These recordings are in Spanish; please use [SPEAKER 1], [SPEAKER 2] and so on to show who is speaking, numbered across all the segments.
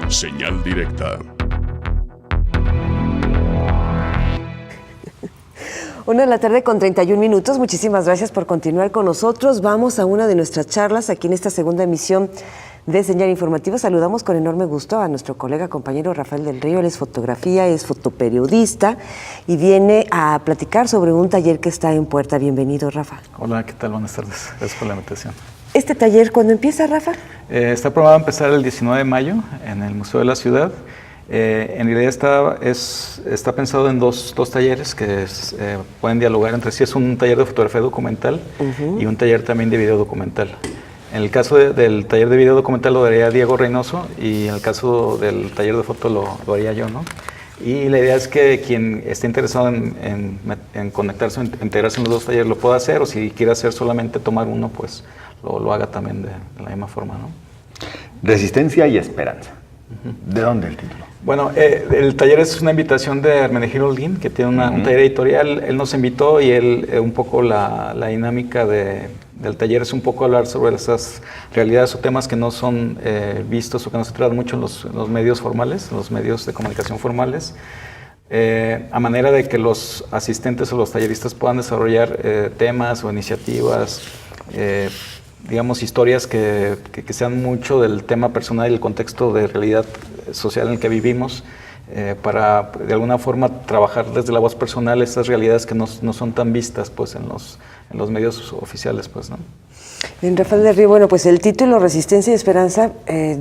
[SPEAKER 1] Señal directa.
[SPEAKER 2] 1:31 p.m. Muchísimas gracias por continuar con nosotros. Vamos a una de nuestras charlas aquí en esta segunda emisión de Señal Informativa. Saludamos con enorme gusto a nuestro colega, compañero Rafael del Río. Él es fotografía, es fotoperiodista y viene a platicar sobre un taller que está en puerta. Bienvenido, Rafa.
[SPEAKER 3] Hola, ¿qué tal? Buenas tardes. Gracias por la invitación.
[SPEAKER 2] ¿Este taller cuándo empieza, Rafa?
[SPEAKER 3] Está programado a empezar el 19 de mayo en el Museo de la Ciudad. En realidad está pensado en dos talleres que pueden dialogar entre sí. Es un taller de fotografía documental y un taller también de video documental. En el caso del taller de video documental lo daría Diego Reynoso y en el caso del taller de foto lo haría yo, ¿no? Y la idea es que quien esté interesado en conectarse, en integrarse en los dos talleres lo pueda hacer, o si quiere hacer solamente tomar uno, pues lo haga también de la misma forma, ¿no?
[SPEAKER 4] Resistencia y esperanza. ¿De dónde el título?
[SPEAKER 3] Bueno, el taller es una invitación de Hermenegildo Holguín, que tiene un taller editorial. Él nos invitó y un poco la dinámica del taller es un poco hablar sobre esas realidades o temas que no son vistos o que no se tratan mucho en los medios formales, en los medios de comunicación formales, a manera de que los asistentes o los talleristas puedan desarrollar temas o iniciativas, digamos, historias que sean mucho del tema personal y el contexto de realidad social en el que vivimos, para de alguna forma trabajar desde la voz personal estas realidades que no son tan vistas pues en los medios oficiales, pues, ¿no?
[SPEAKER 2] En Rafael del Río, bueno, pues el título Resistencia y Esperanza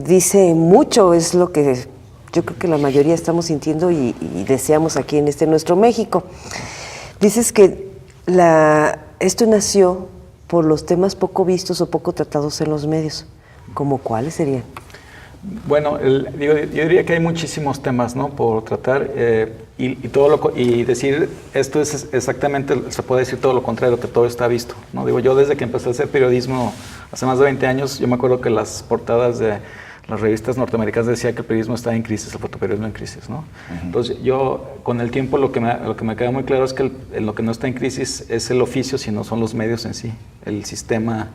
[SPEAKER 2] dice mucho, es lo que yo creo que la mayoría estamos sintiendo y deseamos aquí en nuestro México. Dices que esto nació por los temas poco vistos o poco tratados en los medios. ¿Cómo cuáles serían?
[SPEAKER 3] Bueno, yo diría que hay muchísimos temas, ¿no?, por tratar, y decir esto es exactamente, se puede decir todo lo contrario, que todo está visto, ¿no? Digo, yo desde que empecé a hacer periodismo hace más de 20 años, yo me acuerdo que las portadas de las revistas norteamericanas decían que el periodismo está en crisis, el fotoperiodismo en crisis, ¿no? Entonces yo, con el tiempo, lo que me queda muy claro es que lo que no está en crisis es el oficio, sino son los medios en sí, el sistema,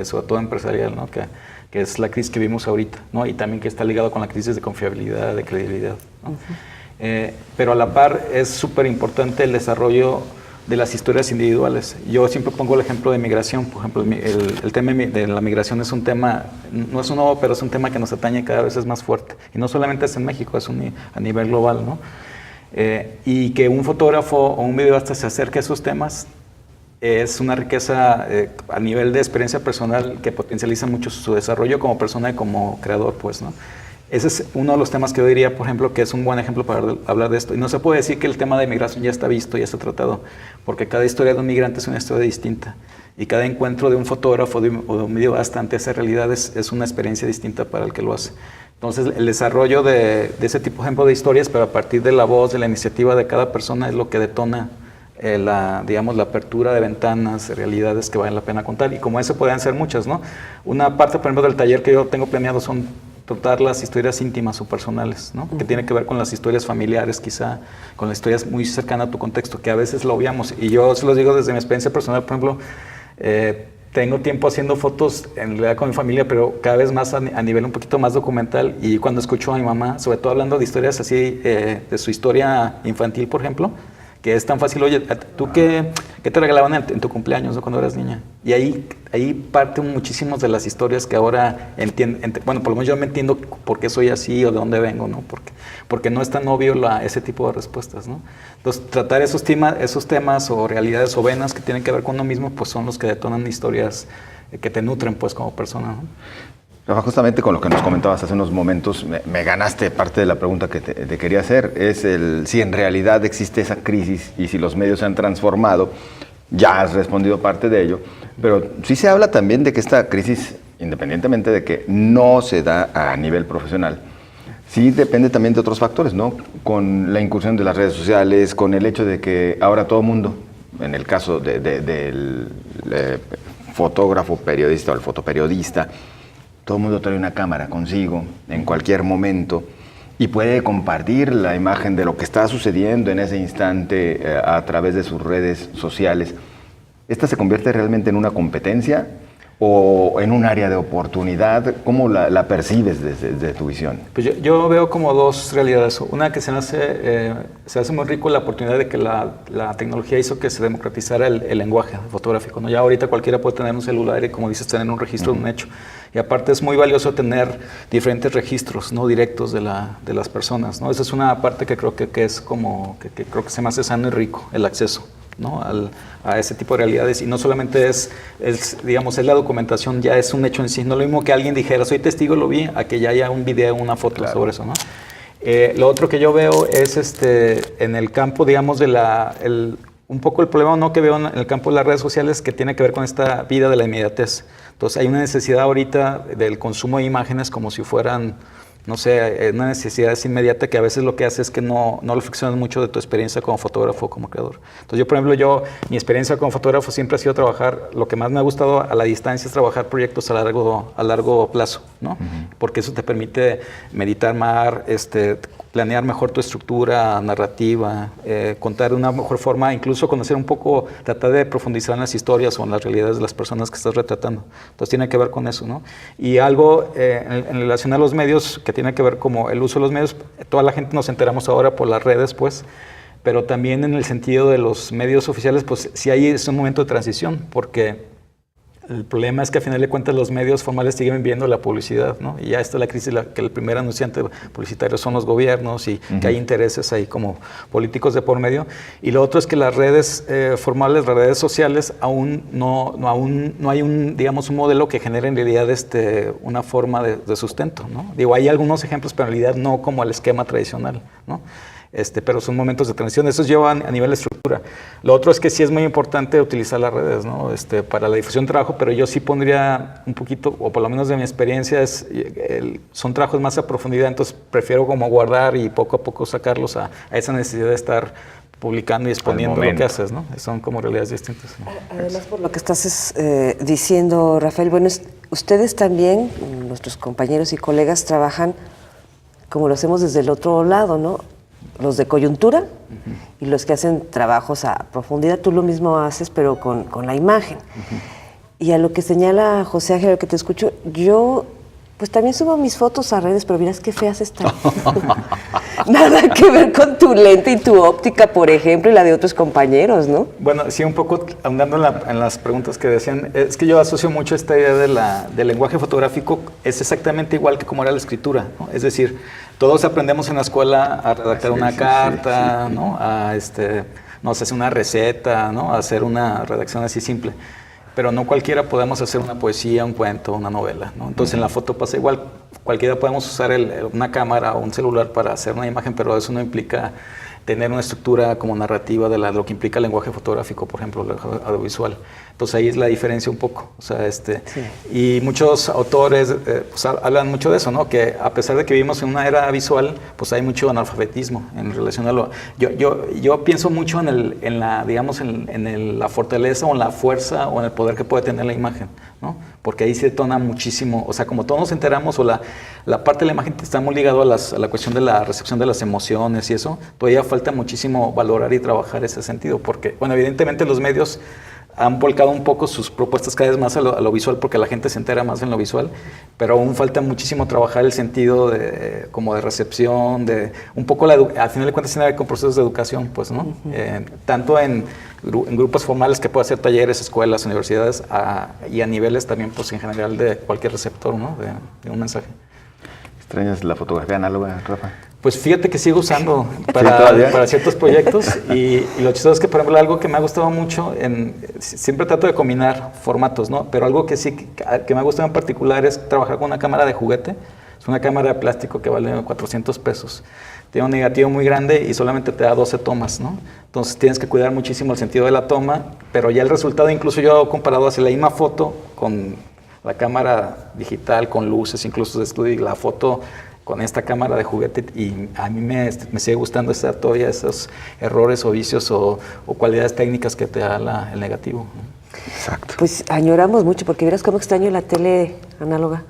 [SPEAKER 3] sobre todo empresarial, ¿no?, que es la crisis que vimos ahorita, ¿no? Y también que está ligado con la crisis de confiabilidad, de credibilidad, ¿no? Pero a la par es súper importante el desarrollo de las historias individuales. Yo siempre pongo el ejemplo de migración. Por ejemplo, el tema de la migración es un tema, no es un nuevo, pero es un tema que nos atañe cada vez es más fuerte. Y no solamente es en México, es a nivel global, ¿no? Y que un fotógrafo o un videoasta se acerque a esos temas es una riqueza a nivel de experiencia personal que potencializa mucho su desarrollo como persona y como creador, pues, ¿no? Ese es uno de los temas que yo diría, por ejemplo, que es un buen ejemplo para hablar de esto. Y no se puede decir que el tema de migración ya está visto, ya está tratado, porque cada historia de un migrante es una historia distinta. Y cada encuentro de un fotógrafo o de un videoasta ante esa realidad es una experiencia distinta para el que lo hace. Entonces, el desarrollo de ese tipo, ejemplo, de historias, pero a partir de la voz, de la iniciativa de cada persona, es lo que detona la apertura de ventanas, realidades que valen la pena contar. Y como eso pueden ser muchas, ¿no? Una parte, por ejemplo, del taller que yo tengo planeado son tratar las historias íntimas o personales, ¿no? Que tiene que ver con las historias familiares, quizá, con las historias muy cercanas a tu contexto, que a veces lo obviamos. Y yo se los digo desde mi experiencia personal, por ejemplo, tengo tiempo haciendo fotos en realidad con mi familia, pero cada vez más a nivel un poquito más documental. Y cuando escucho a mi mamá, sobre todo hablando de historias así, de su historia infantil, por ejemplo, que es tan fácil, oye, ¿tú qué te regalaban en tu cumpleaños, ¿no?, cuando eras niña? Y ahí parten muchísimas de las historias que ahora bueno, por lo menos yo me entiendo por qué soy así o de dónde vengo, ¿no? Porque no es tan obvio ese tipo de respuestas, ¿no? Entonces, tratar esos temas o realidades o venas que tienen que ver con uno mismo, pues son los que detonan historias que te nutren, pues, como persona, ¿no?
[SPEAKER 4] Rafa, justamente con lo que nos comentabas hace unos momentos, me ganaste parte de la pregunta que te quería hacer, es si en realidad existe esa crisis y si los medios se han transformado. Ya has respondido parte de ello, pero sí se habla también de que esta crisis, independientemente de que no se da a nivel profesional, sí depende también de otros factores, ¿no? Con la incursión de las redes sociales, con el hecho de que ahora todo mundo, en el caso del fotógrafo, periodista o el fotoperiodista, todo el mundo trae una cámara consigo en cualquier momento y puede compartir la imagen de lo que está sucediendo en ese instante a través de sus redes sociales. ¿Esta se convierte realmente en una competencia o en un área de oportunidad? ¿Cómo la percibes desde tu visión?
[SPEAKER 3] Pues yo veo como dos realidades. Una que se hace muy rico la oportunidad de que la tecnología hizo que se democratizara el lenguaje fotográfico, ¿no? Ya ahorita cualquiera puede tener un celular y, como dices, tener un registro de un hecho. Y aparte es muy valioso tener diferentes registros, ¿no?, directos de las personas, ¿no? Esa es una parte que creo que es como, que creo que se me hace sano y rico, el acceso, ¿no?, a ese tipo de realidades. Y no solamente digamos, es la documentación, ya es un hecho en sí. No es lo mismo que alguien dijera, soy testigo, lo vi, a que ya haya un video, una foto sobre eso, ¿no? Lo otro que yo veo es en el campo, digamos, un poco el problema, ¿no?, que veo en el campo de las redes sociales, que tiene que ver con esta vida de la inmediatez. Entonces hay una necesidad ahorita del consumo de imágenes como si fueran, no sé, una necesidad inmediata, que a veces lo que hace es que no reflexionas mucho de tu experiencia como fotógrafo o como creador. Entonces yo, por ejemplo, mi experiencia como fotógrafo siempre ha sido trabajar, lo que más me ha gustado a la distancia es trabajar proyectos a largo plazo, ¿no? Porque eso te permite meditar más, planear mejor tu estructura narrativa, contar de una mejor forma, incluso conocer un poco, tratar de profundizar en las historias o en las realidades de las personas que estás retratando. Entonces tiene que ver con eso, ¿no? Y algo en relación a los medios, que tiene que ver como el uso de los medios, toda la gente nos enteramos ahora por las redes, pues, pero también en el sentido de los medios oficiales, pues sí es un momento de transición, porque el problema es que, a final de cuentas, los medios formales siguen viviendo la publicidad, ¿no? Y ya está la crisis, que el primer anunciante publicitario son los gobiernos, y que hay intereses ahí como políticos de por medio. Y lo otro es que las redes formales, las redes sociales, aún no hay digamos, un modelo que genere en realidad una forma de sustento, ¿no? Digo, hay algunos ejemplos, pero en realidad no como el esquema tradicional, ¿no? Pero son momentos de transición. Eso lleva a nivel de estructura. Lo otro es que sí es muy importante utilizar las redes, ¿no?, para la difusión de trabajo, pero yo sí pondría un poquito, o por lo menos de mi experiencia, son trabajos más a profundidad, entonces prefiero como guardar y poco a poco sacarlos a esa necesidad de estar publicando y exponiendo lo que haces, ¿no? Son como realidades distintas, ¿no?
[SPEAKER 2] Además, por lo que estás diciendo, Rafael, bueno, ustedes también, nuestros compañeros y colegas, trabajan como lo hacemos desde el otro lado, ¿no? Los de coyuntura y los que hacen trabajos a profundidad. Tú lo mismo haces, pero con la imagen. Y a lo que señala José Ángel, a lo que te escucho, yo pues también subo mis fotos a redes, pero miras qué feas están. Nada que ver con tu lente y tu óptica, por ejemplo, y la de otros compañeros, ¿no?
[SPEAKER 3] Bueno, sí, un poco andando en las preguntas que decían, es que yo asocio mucho esta idea del lenguaje fotográfico, es exactamente igual que como era la escritura, ¿no? Es decir, todos aprendemos en la escuela a redactar una carta, ¿no? A no sé, hacer una receta, ¿no? A hacer una redacción así simple. Pero no cualquiera podemos hacer una poesía, un cuento, una novela, ¿no? Entonces en la foto pasa igual. Cualquiera podemos usar una cámara o un celular para hacer una imagen, pero eso no implica tener una estructura como narrativa de lo que implica el lenguaje fotográfico, por ejemplo, el audiovisual. Entonces ahí es la diferencia un poco. O sea,
[SPEAKER 2] sí.
[SPEAKER 3] Y muchos autores pues, hablan mucho de eso, ¿no? Que a pesar de que vivimos en una era visual, pues hay mucho analfabetismo en relación a lo... Yo pienso mucho en la fortaleza o en la fuerza o en el poder que puede tener la imagen, ¿no? Porque ahí se detona muchísimo. O sea, como todos nos enteramos, o la parte de la imagen está muy ligado a la cuestión de la recepción de las emociones y eso, todavía falta muchísimo valorar y trabajar ese sentido. Porque, bueno, evidentemente los medios han volcado un poco sus propuestas cada vez más a lo visual, porque la gente se entera más en lo visual, pero aún falta muchísimo trabajar el sentido como de recepción, de un poco al final de cuentas tiene que ver con procesos de educación, pues, ¿no? Tanto en grupos formales que puede hacer talleres, escuelas, universidades, y a niveles también, pues, en general de cualquier receptor, ¿no? De un mensaje.
[SPEAKER 4] ¿Extrañas la fotografía análoga, Rafa?
[SPEAKER 3] Pues fíjate que sigo usando para ciertos proyectos y lo chistoso es que, por ejemplo, algo que me ha gustado mucho, siempre trato de combinar formatos, ¿no? Pero algo que sí que me ha gustado en particular es trabajar con una cámara de juguete. Es una cámara de plástico que vale 400 pesos. Tiene un negativo muy grande y solamente te da 12 tomas, ¿no? Entonces tienes que cuidar muchísimo el sentido de la toma, pero ya el resultado, incluso yo he comparado hacia la misma foto con la cámara digital, con luces, incluso de estudio, y la foto con esta cámara de juguete, y a mí me sigue gustando todavía esos errores o vicios o cualidades técnicas que te da el negativo.
[SPEAKER 4] Exacto.
[SPEAKER 2] Pues añoramos mucho, porque verás cómo extraño la tele análoga.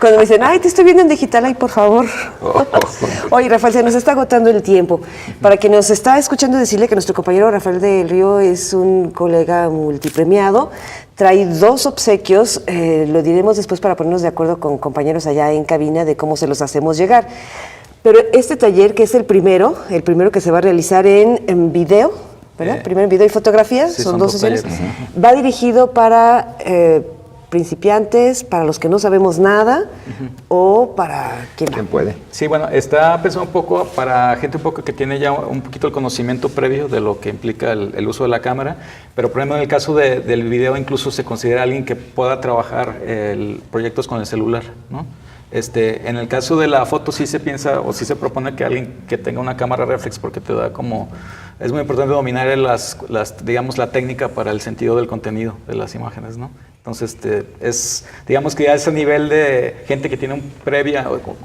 [SPEAKER 2] Cuando me dicen, ay, te estoy viendo en digital, ay, por favor. Oye, Rafael, se nos está agotando el tiempo. Para quien nos está escuchando, decirle que nuestro compañero Rafael del Río es un colega multipremiado. Trae 2 obsequios, lo diremos después para ponernos de acuerdo con compañeros allá en cabina de cómo se los hacemos llegar. Pero este taller, que es el primero que se va a realizar en video, ¿verdad? Primero en video y fotografía,
[SPEAKER 3] sí,
[SPEAKER 2] son 2 sesiones.
[SPEAKER 3] talleres.
[SPEAKER 2] Va dirigido para principiantes, para los que no sabemos nada, o para quien
[SPEAKER 4] ¿Quién puede?
[SPEAKER 3] Sí, bueno, está pensado un poco para gente un poco que tiene ya un poquito el conocimiento previo de lo que implica el uso de la cámara, pero por ejemplo en el caso del video incluso se considera alguien que pueda trabajar proyectos con el celular, ¿no? En el caso de la foto sí se piensa o sí se propone que alguien que tenga una cámara reflex porque te da como... Es muy importante dominar digamos, la técnica para el sentido del contenido de las imágenes, ¿no? Entonces, digamos que ya ese nivel de gente que tiene un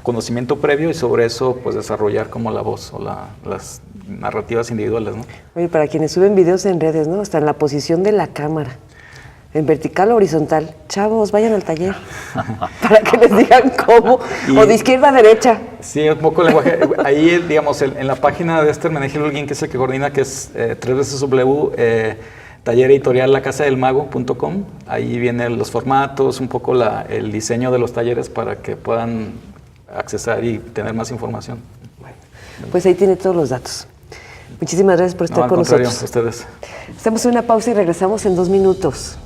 [SPEAKER 3] conocimiento previo y sobre eso, pues, desarrollar como la voz o las narrativas individuales, ¿no?
[SPEAKER 2] Oye, para quienes suben videos en redes, ¿no? Hasta en la posición de la cámara, en vertical o horizontal. Chavos, vayan al taller para que les digan cómo, o de izquierda a derecha.
[SPEAKER 3] Sí, un poco el lenguaje. Ahí, digamos, en la página de Hermenegildo Holguín, que es el que coordina, que es www.tallereditoriallacasadelmago.com. Ahí vienen los formatos, un poco el diseño de los talleres para que puedan accesar y tener más información.
[SPEAKER 2] Pues ahí tiene todos los datos. Muchísimas gracias por estar con nosotros.
[SPEAKER 3] Ustedes.
[SPEAKER 2] Hacemos una pausa y regresamos en 2 minutos.